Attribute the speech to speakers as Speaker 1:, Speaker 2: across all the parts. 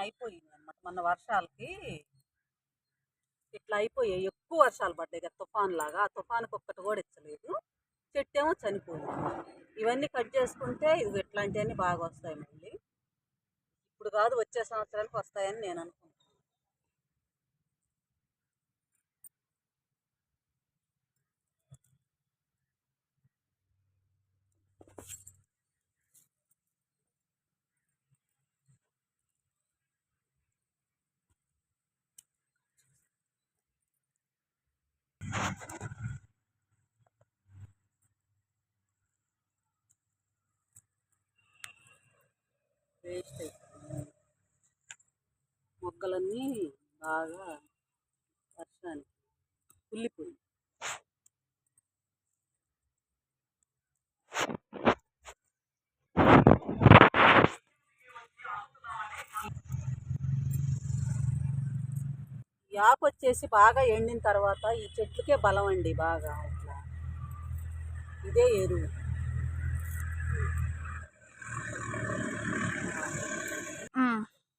Speaker 1: అయిపోయింది అనమాట. మొన్న వర్షాలకి ఇట్లా అయిపోయాయి. ఎక్కువ వర్షాలు పడ్డాయి కదా తుఫాన్ లాగా. ఆ తుఫాన్కి ఒక్కటి కూడా ఇచ్చలేదు. చెట్టేమో చనిపోయింది. ఇవన్నీ కట్ చేసుకుంటే ఇది ఇట్లాంటివన్నీ బాగా వస్తాయి మళ్ళీ. ఇప్పుడు కాదు వచ్చే సంవత్సరానికి వస్తాయని నేను అనుకుంటున్నాను. వేస్ట్ అయిపోయింది మొక్కలన్నీ బాగా వర్షానికి కుళ్ళిపోయి. ఈ ఆకు వచ్చేసి బాగా ఎండిన తర్వాత ఈ చెట్లకే బలం అండి. బాగా ఇట్లా ఇదే ఎరువు.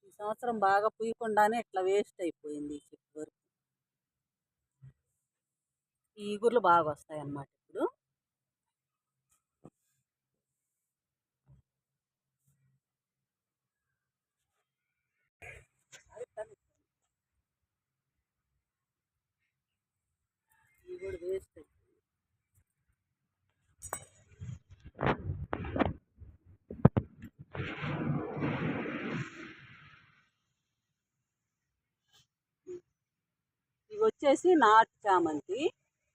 Speaker 1: ఈ సంవత్సరం బాగా పూయకుండానే ఇట్లా వేస్ట్ అయిపోయింది ఈ చెట్టు వరకు. ఈ ఈగుర్లు బాగా వస్తాయి అన్నమాట ఇప్పుడు. ఇవి కూడా వేస్ట్ అయిపోయింది. ఇవి వచ్చేసి నాటు చామంతి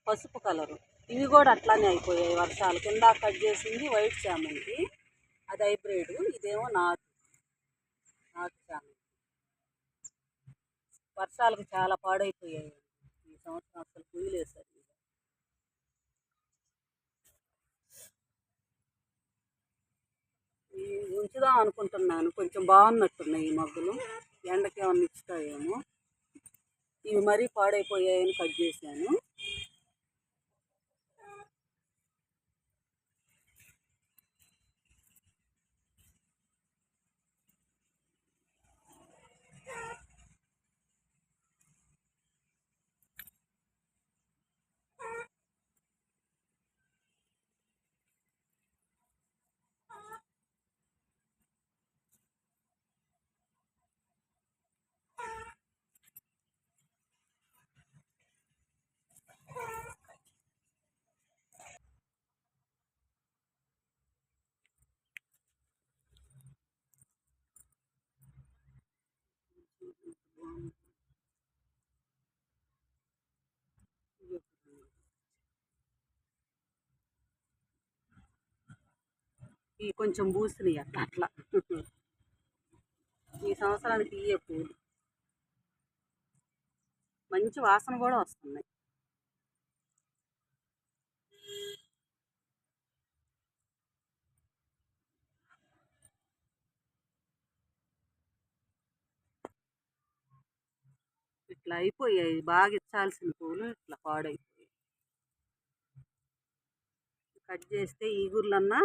Speaker 1: పసుపు కలరు. ఇవి కూడా అట్లానే అయిపోయాయి వర్షాలు. కింద కట్ చేసింది వైట్ చామంతి, అది హైబ్రిడ్. ఇదేమో నాటు చామంతి. వర్షాలకు చాలా పాడైపోయాయి ఈ సంవత్సరం. అసలు పూయలేదు సరిగ్గా. ఉంచుదాం అనుకుంటున్నాను. కొంచెం బాగున్నట్టున్నాయి ఈ మొగ్గలు. ఎండకి ఏమన్నా ఇస్తాయేమో. ఇవి మరీ పాడైపోయాయని కట్ చేశాను. ఇవి కొంచెం పూసినాయి అట్లా అట్లా. ఈ సంవత్సరానికి ఇయ్యే పూలు మంచి వాసన కూడా వస్తున్నాయి. ఇట్లా అయిపోయాయి. బాగా ఇచ్చాల్సిన పూలు ఇట్లా పాడైపోయాయి. కట్ చేస్తే ఈగుర్లన్నా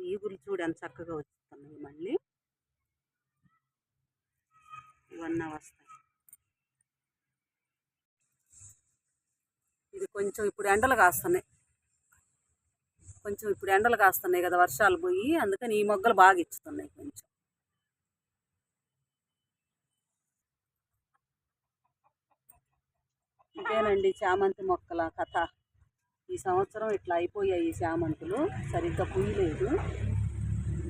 Speaker 1: ఈగుర్లు చూడు ఎంత చక్కగా వస్తున్నాయి. మళ్ళీ ఇవన్నీ వస్తాయి. ఇది కొంచెం ఇప్పుడు ఎండలు కాస్తున్నాయి. కదా వర్షాలు పోయి, అందుకని ఈ మొగ్గలు బాగా ఇచ్చుతున్నాయి కొంచెం. ఇదేనండి చామంతి మొక్కల కథ. ఈ సంవత్సరం ఇట్లా అయిపోయాయి. ఈ చామంతులు సరిగ్గా పూయలేదు.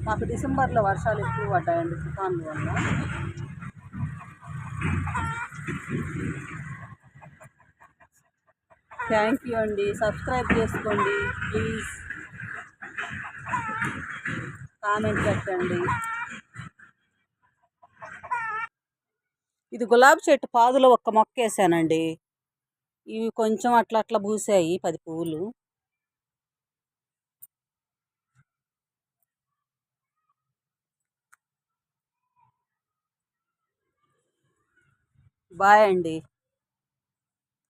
Speaker 1: మాకు డిసెంబర్లో వర్షాలు ఎక్కువ పడ్డాయండి తుఫాన్ల వల్ల. థ్యాంక్ యూ అండి. సబ్స్క్రైబ్ చేసుకోండి ప్లీజ్. కామెంట్ పెట్టండి. ఇది గులాబీ చెట్టు పాదులో ఒక్క మొక్క వేసానండి. ఇవి కొంచెం అట్లా అట్లా పూసాయి 10 పువ్వులు. బాయ్ అండి.